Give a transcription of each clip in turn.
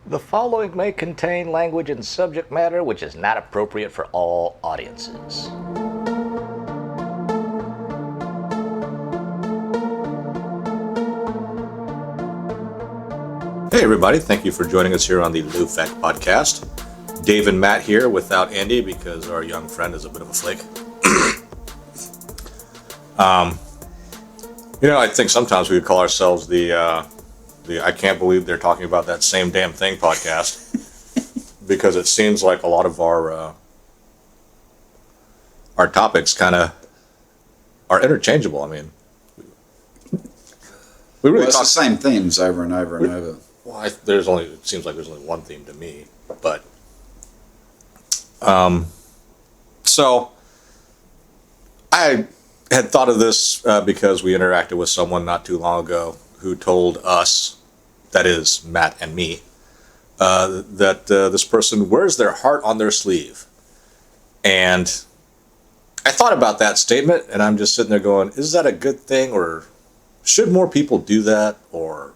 The following may contain language and subject matter which is not appropriate for all audiences. Hey everybody, thank you for joining us here on the Lou Fact Podcast. Dave and Matt here without Andy because our young friend is a bit of a flake. I think sometimes we would call ourselves the I can't believe they're talking about that same damn thing podcast because it seems like a lot of our topics kind of are interchangeable. I mean, we really it's the same themes over and over and over. Well, it seems like there's only one theme to me, but so I had thought of this because we interacted with someone not too long ago who told us, that is Matt and me, that this person wears their heart on their sleeve. And I thought about that statement, and I'm just sitting there going, is that a good thing, or should more people do that, or,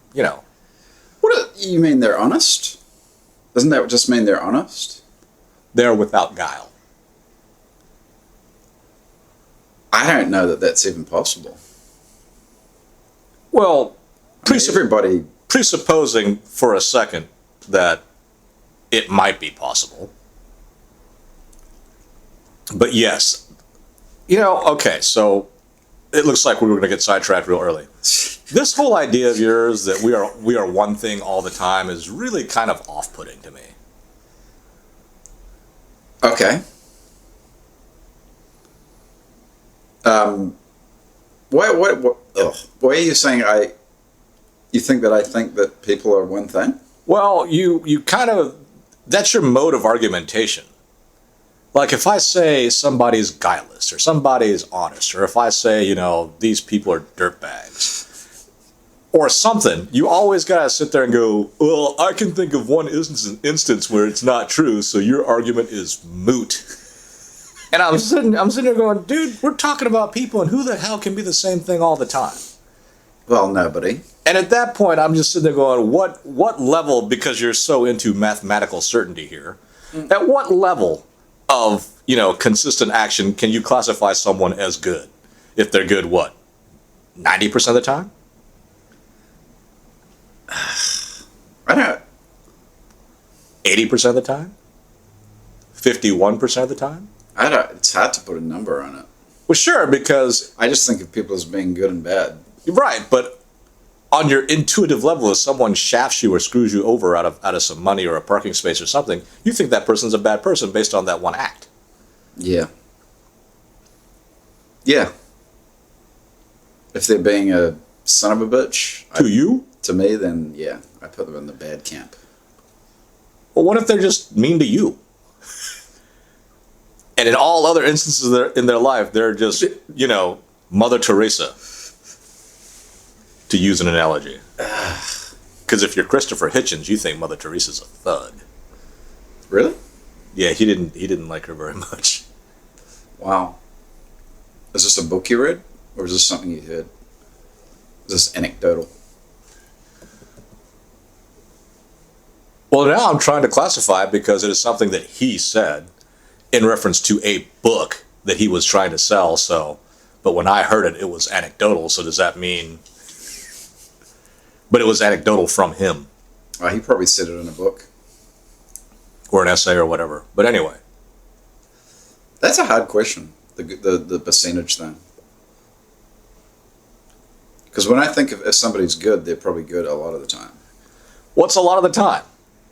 What you mean they're honest? Doesn't that just mean they're honest? They're without guile. I don't know that that's even possible. Well, everybody... presupposing for a second that it might be possible. But yes, okay, so it looks like we were going to get sidetracked real early. This whole idea of yours that we are one thing all the time is really kind of off-putting to me. Okay. Why are you saying you think that I think that people are one thing? Well, you kind of, that's your mode of argumentation. Like if I say somebody's guileless or somebody's honest, or if I say, these people are dirtbags or something, you always got to sit there and go, well, I can think of one instance where it's not true, so your argument is moot. And I'm sitting there going, dude, we're talking about people, and who the hell can be the same thing all the time? Well, nobody. And at that point, I'm just sitting there going, what level, because you're so into mathematical certainty here, at what level of, consistent action can you classify someone as good? If they're good, what, 90% of the time? I don't... 80% of the time? 51% of the time? It's hard to put a number on it. Well, sure, because... I just think of people as being good and bad. Right, but on your intuitive level, if someone shafts you or screws you over out of some money or a parking space or something, you think that person's a bad person based on that one act. Yeah. Yeah. If they're being a son of a bitch... To me, then, yeah, I put them in the bad camp. Well, what if they're just mean to you? And in all other instances in their life, they're just, Mother Teresa, to use an analogy. Because if you're Christopher Hitchens, you think Mother Teresa's a thug. Really? Yeah, he didn't like her very much. Wow. Is this a book you read? Or is this something you heard? Is this anecdotal? Well, now I'm trying to classify it because it is something that he said in reference to a book that he was trying to sell. So, but when I heard it, it was anecdotal. So does that mean... But it was anecdotal from him. He probably said it in a book. Or an essay or whatever. But anyway. That's a hard question, the percentage thing. Because when I think if somebody's good, they're probably good a lot of the time. What's a lot of the time?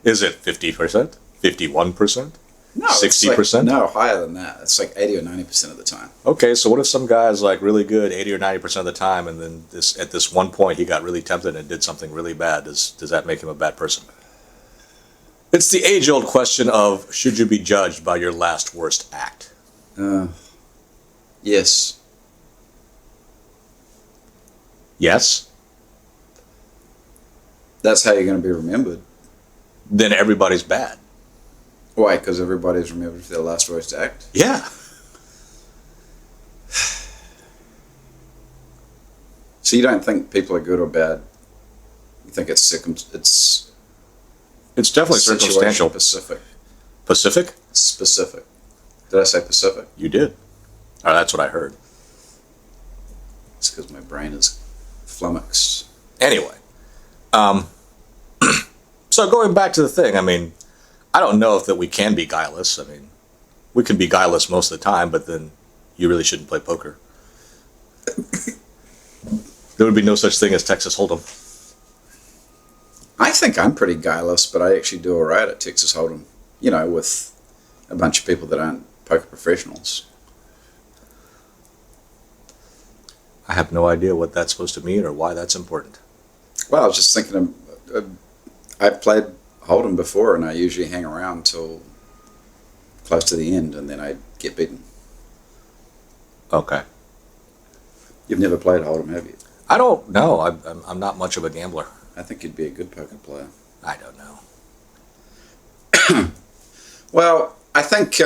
Is it 50%? 51%? No, 60%? No, higher than that. It's like 80 or 90% of the time. Okay, so what if some guy's like really good 80 or 90% of the time, and then at this one point he got really tempted and did something really bad? Does that make him a bad person? It's the age-old question of, should you be judged by your last worst act? Yes. Yes? That's how you're going to be remembered. Then everybody's bad. Why? Because everybody's remembered for their last worst act? Yeah. So you don't think people are good or bad? You think it's It's definitely circumstantial. Pacific. Pacific? Specific. Did I say Pacific? You did. Oh, that's what I heard. It's because my brain is flummoxed. Anyway, so going back to the thing, I mean, I don't know if that we can be guileless. I mean, we can be guileless most of the time, but then you really shouldn't play poker. There would be no such thing as Texas Hold'em. I think I'm pretty guileless, but I actually do all right at Texas Hold'em. You know, with a bunch of people that aren't poker professionals. I have no idea what that's supposed to mean or why that's important. Well, I was just thinking, I've played Hold'em before, and I usually hang around till close to the end, and then I get beaten. Okay. You've never played Hold'em, have you? I don't know. I'm not much of a gambler. I think you'd be a good poker player. I don't know. Well, I think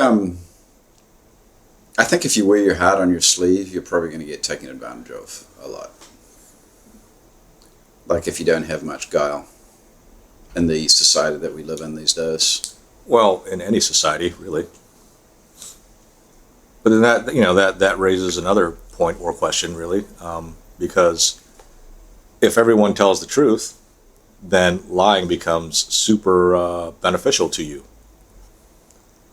if you wear your heart on your sleeve, you're probably going to get taken advantage of a lot. Like if you don't have much guile in the society that we live in these days. Well, in any society, really. But then that raises another point or question, really, because if everyone tells the truth, then lying becomes super beneficial to you.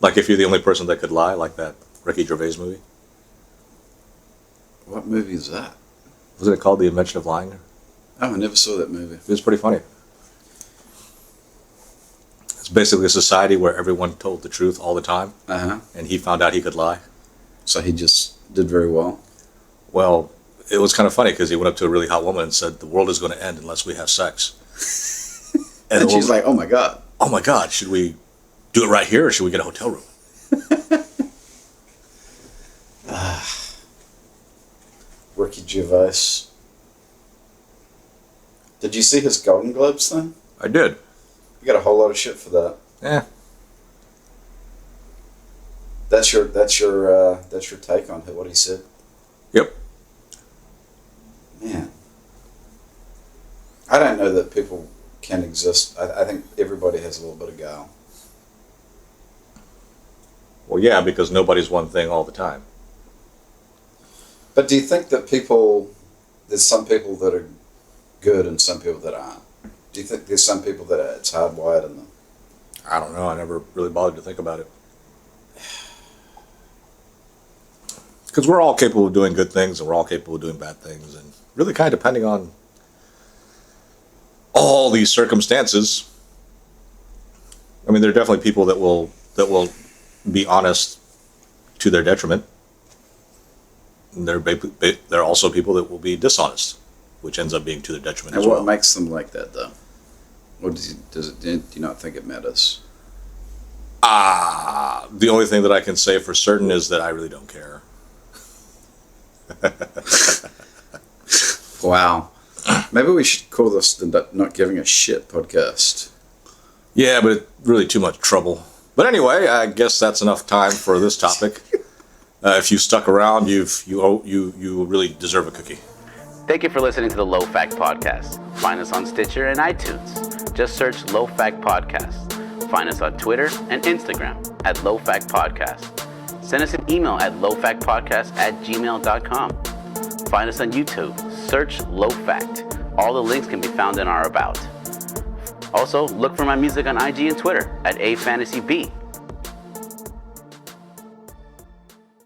Like if you're the only person that could lie, like that Ricky Gervais movie. What movie is that? Wasn't it called The Invention of Lying? Oh, I never saw that movie. It was pretty funny. It's basically a society where everyone told the truth all the time, and he found out he could lie. So he just did very well. Well, it was kind of funny because he went up to a really hot woman and said, "The world is going to end unless we have sex." And she's like, "Oh my God. Oh my God, should we do it right here or should we get a hotel room?" Ricky Gervais. Did you see his Golden Globes thing? I did. You got a whole lot of shit for that. Yeah. That's your take on what he said. Yep. Man, I don't know that people can exist. I think everybody has a little bit of guile. Well, yeah, because nobody's one thing all the time. But do you think that there's some people that are good and some people that aren't? Do you think there's some people that it's hardwired in them? I don't know. I never really bothered to think about it. Because we're all capable of doing good things and we're all capable of doing bad things. And really kind of depending on all these circumstances. I mean, there are definitely people that will be honest to their detriment. And there are also people that will be dishonest, which ends up being to their detriment as well. And what makes them like that, though? Or do you not think it matters? The only thing that I can say for certain is that I really don't care. Wow. Maybe we should call this the Not Giving a Shit podcast. Yeah, but it's really too much trouble. But anyway, I guess that's enough time for this topic. If you stuck around, you really deserve a cookie. Thank you for listening to the Low Fact Podcast. Find us on Stitcher and iTunes. Just search Low Fact Podcast. Find us on Twitter and Instagram at Low Fact Podcast. Send us an email at lowfactpodcast@gmail.com. Find us on YouTube. Search Low Fact. All the links can be found in our About. Also, look for my music on IG and Twitter at afantasyb.